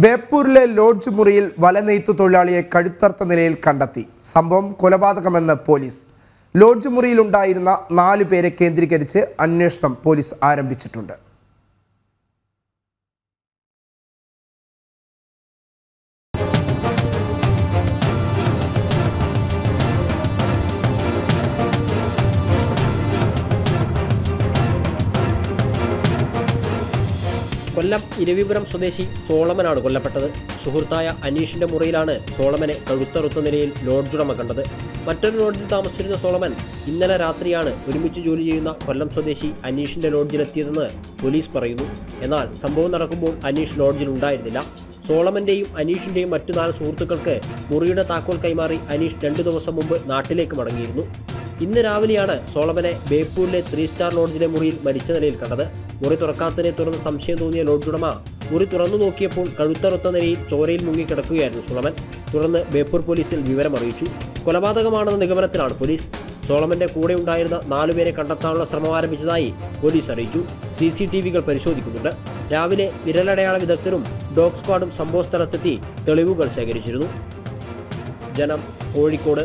ബേപ്പൂരിലെ lodge മുറിയിൽ വലനെയ്ത്തു തൊഴിലാളിയെ കഴുത്തറുത്ത നിലയിൽ കണ്ടെത്തി. സംഭവം കൊലപാതകമെന്ന് പോലീസ്. ലോഡ്ജ് മുറിയിലുണ്ടായിരുന്ന 4 പേരെ കേന്ദ്രീകരിച്ച് അന്വേഷണം പോലീസ് ആരംഭിച്ചിട്ടുണ്ട്. കൊല്ലം ഇരവിപുരം സ്വദേശി സോളമനാണ് കൊല്ലപ്പെട്ടത്. സുഹൃത്തായ അനീഷിന്റെ മുറിയിലാണ് സോളമനെ കഴുത്തറുത്ത നിലയിൽ ലോഡ്ജുടമ കണ്ടത്. മറ്റൊരു ലോഡ്ജിൽ താമസിച്ചിരുന്ന സോളമൻ ഇന്നലെ രാത്രിയാണ് ഒരുമിച്ച് ജോലി ചെയ്യുന്ന കൊല്ലം സ്വദേശി അനീഷിന്റെ ലോഡ്ജിലെത്തിയതെന്ന് പോലീസ് പറയുന്നു. എന്നാൽ സംഭവം നടക്കുമ്പോൾ അനീഷ് ലോഡ്ജിൽ ഉണ്ടായിരുന്നില്ല. സോളമന്റെയും അനീഷിന്റെയും മറ്റു 4 സുഹൃത്തുക്കൾക്ക് മുറിയുടെ താക്കോൽ കൈമാറി അനീഷ് 2 ദിവസം മുമ്പ് നാട്ടിലേക്ക് മടങ്ങിയിരുന്നു. ഇന്ന് രാവിലെയാണ് സോളമനെ ബേപ്പൂരിലെ 3 സ്റ്റാർ ലോഡ്ജിലെ മുറിയിൽ മരിച്ച നിലയിൽ കണ്ടത്. മുറി തുറക്കാത്തതിനെ തുടർന്ന് സംശയം തോന്നിയ ലോഡ്ജ് ഉടമ മുറി തുറന്നു നോക്കിയപ്പോൾ കഴുത്തറുത്ത നിലയിൽ ചോരയിൽ മുങ്ങിക്കിടക്കുകയായിരുന്നു സോളമൻ. തുടർന്ന് ബേപ്പൂർ പോലീസിൽ വിവരം അറിയിച്ചു. കൊലപാതകമാണെന്ന നിഗമനത്തിലാണ് പോലീസ്. സോളമന്റെ കൂടെ ഉണ്ടായിരുന്ന 4 പേരെ കണ്ടെത്താനുള്ള ശ്രമം ആരംഭിച്ചതായി പോലീസ് അറിയിച്ചു. CCTVകൾ പരിശോധിക്കുന്നുണ്ട്. രാവിലെ വിരലടയാള വിദഗ്ധരും ഡോഗ് സ്ക്വാഡും സംഭവ സ്ഥലത്തെത്തി തെളിവുകൾ ശേഖരിച്ചിരുന്നു. ജനം, കോഴിക്കോട്.